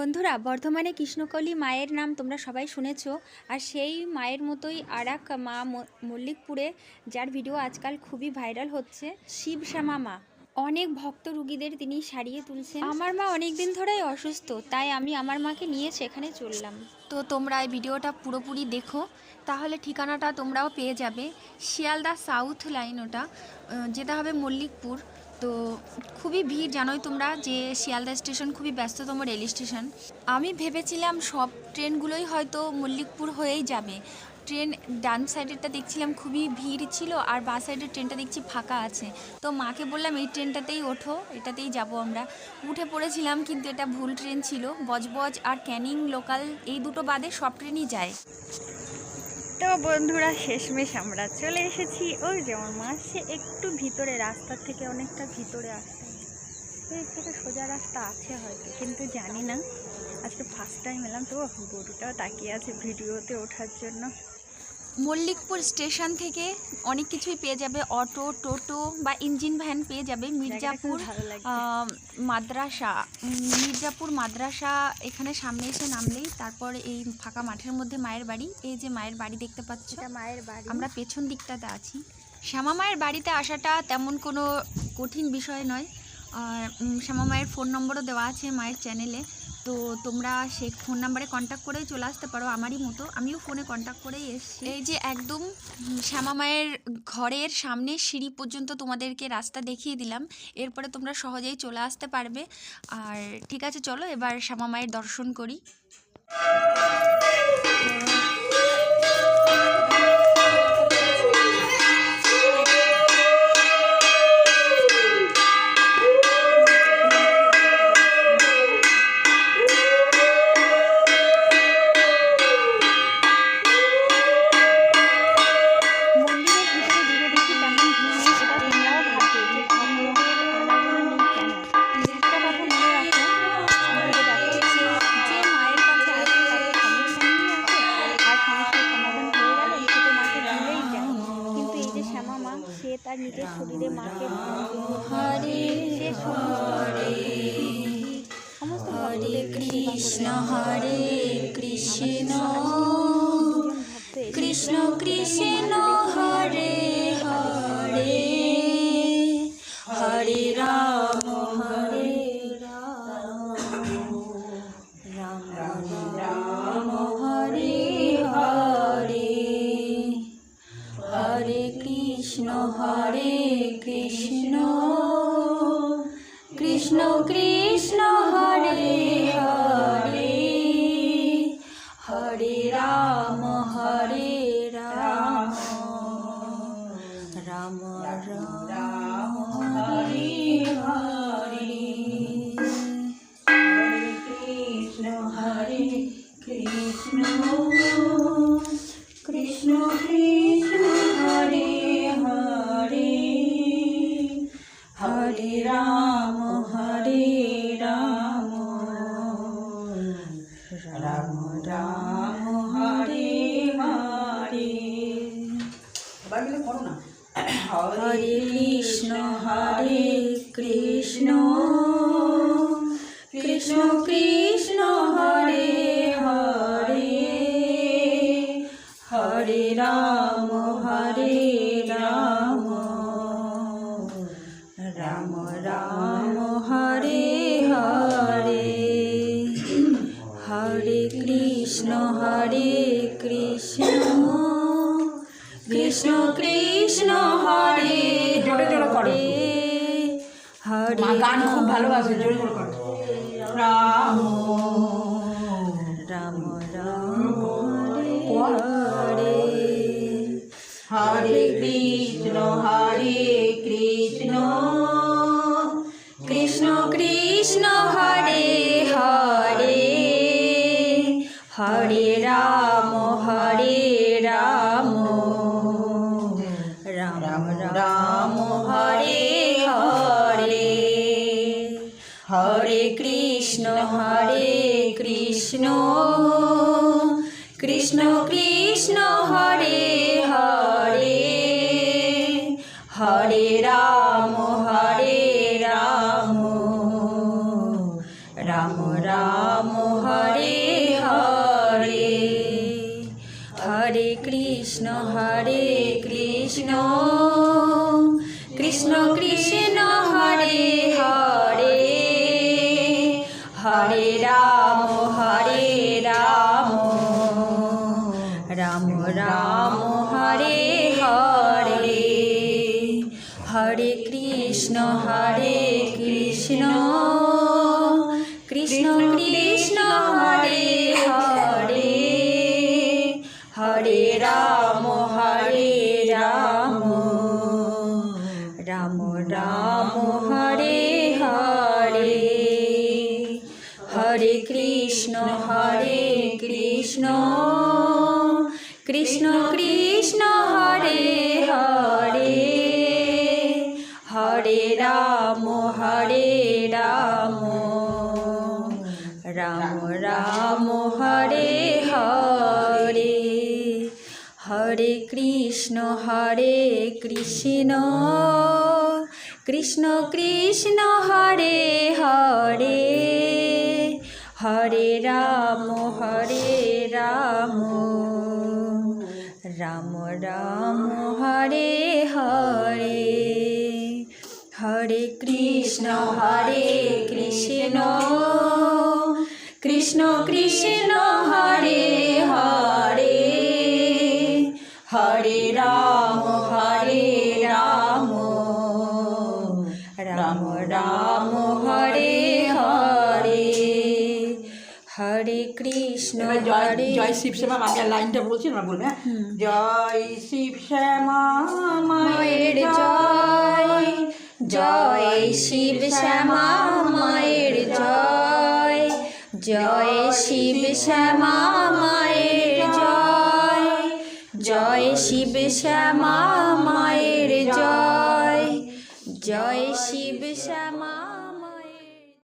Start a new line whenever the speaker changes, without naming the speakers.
বন্ধুরা, বর্ধমানে কৃষ্ণকলি মায়ের নাম তোমরা সবাই শুনেছো। আর সেই মায়ের মতোই আর এক মা মল্লিকপুরে, যার ভিডিও আজকাল খুবই ভাইরাল হচ্ছে, শিব শ্যামা মা। অনেক ভক্ত রুগীদের তিনি সারিয়ে তুলছেন। আমার মা অনেক দিন ধরেই অসুস্থ, তাই আমি আমার মাকে নিয়ে সেখানে চললাম। তো তোমরা এই ভিডিওটা পুরোপুরি দেখো, তাহলে ঠিকানাটা তোমরাও পেয়ে যাবে। শিয়ালদা সাউথ লাইন, ওটা যেতে হবে মল্লিকপুর। তো খুবই ভিড়, জানোই তোমরা যে শিয়ালদা স্টেশন খুবই ব্যস্ততম রেল স্টেশন। আমি ভেবেছিলাম সব ট্রেনগুলোই হয়তো মল্লিকপুর হয়েই যাবে। ট্রেন ডান সাইডেরটা দেখছিলাম খুবই ভিড় ছিল, আর বাঁ সাইডের ট্রেনটা দেখছি ফাঁকা আছে। তো মাকে বললাম এই ট্রেনটাতেই ওঠো, এটাতেই যাব আমরা। উঠে পড়েছিলাম, কিন্তু এটা ভুল ট্রেন ছিল। বজবজ আর ক্যানিং লোকাল এই দুটো বাদে সব ট্রেনই যায়। তো বন্ধুরা, শেষমেশ আমরা চলে এসেছি। ওই যেমন মা, সে একটু ভিতরে, রাস্তার থেকে অনেকটা ভিতরে আসতে এর থেকে সোজা রাস্তা আছে হয়তো, কিন্তু জানি না। আজকে ফার্স্ট টাইম এলাম, তো গরুটাও তাকিয়ে আছে ভিডিওতে ওঠার জন্য। মল্লিকপুর স্টেশন থেকে অনেক কিছুই পেয়ে যাবে, অটো, টোটো বা ইঞ্জিন ভ্যান পেয়ে যাবে। মির্জাপুর মাদ্রাসা এখানে সামনে এসে নামলেই তারপর এই ফাঁকা মাঠের মধ্যে মায়ের বাড়ি। এই যে মায়ের বাড়ি দেখতে পাচ্ছ, মায়ের বাড়ি। আমরা পেছন দিকটাতে আছি। শ্যামা মায়ের বাড়িতে আসাটা তেমন কোনো কঠিন বিষয় নয়। আর শ্যামা মায়ের ফোন নম্বরও দেওয়া আছে মায়ের চ্যানেলে, তো তোমরা সেই ফোন নাম্বারে কন্ট্যাক্ট করেই চলে আসতে পারো। আমারই মতো, আমিও ফোনে কন্ট্যাক্ট করেই এসেছি। এই যে একদম শ্যামা মায়ের ঘরের সামনে সিঁড়ি পর্যন্ত তোমাদেরকে রাস্তা দেখিয়ে দিলাম, এরপরে তোমরা সহজেই চলে আসতে পারবে। আর ঠিক আছে, চলো এবার শ্যামা মায়ের দর্শন করি। তার নিজের শরীরে মাকে সমস্ত হরে কৃষ্ণ হরে কৃষ্ণ কৃষ্ণ কৃষ্ণ হরে হরে হরে রাম হরে রাম রাম রাম হরে হরে হরে কৃষ্ণ কৃষ্ণ কৃষ্ণ হরে হরে হরে রাম রাম রাম হরে হরে হরে কৃষ্ণ কৃষ্ণ কৃষ্ণ হরে হরে হরে রাম রাম রাম হরে হরে। হরে কৃষ্ণ কৃষ্ণ কৃষ্ণ হরে হরে হরে রাম রাম রাম হরে হরে হরে কৃষ্ণ কৃষ্ণ কৃষ্ণ হরে হরে হরে গান খুব ভালোবাসে, জোরে জোরে করো। রাম রাম রাম হরে হরে হরে কৃষ্ণ কৃষ্ণ কৃষ্ণ হরে হরে হরে রাম রাম রাম হরে হরে হরে কৃষ্ণ কৃষ্ণ কৃষ্ণ হরে হরে হরে রাম রাম রাম রাম রাম রাম হরে হরে হরে কৃষ্ণ কৃষ্ণ কৃষ্ণ হরে হরে হরে রাম রাম রাম হরে হরে হরে কৃষ্ণ কৃষ্ণ কৃষ্ণ হরে হরে হরে রাম রাম রাম হরে হরে হরে কৃষ্ণ কৃষ্ণ কৃষ্ণ হরে হরে হরে রাম রাম রাম হরে হরে হরে কৃষ্ণ কৃষ্ণ কৃষ্ণ হরে হরে হরে রাম রাম হরে হরে হরে কৃষ্ণ
জয় শিব শ্যামা। আমি আর লাইনটা বলছি না, বলবে জয় শিব শ্যামা
মায়ের জয় জয় শিব শ্যামা মায়ের জয় জয় শিব শ্যামা মায়ের জয় জয় শিব শ্যামা মায়ের জয় জয় শিব শ্যামা।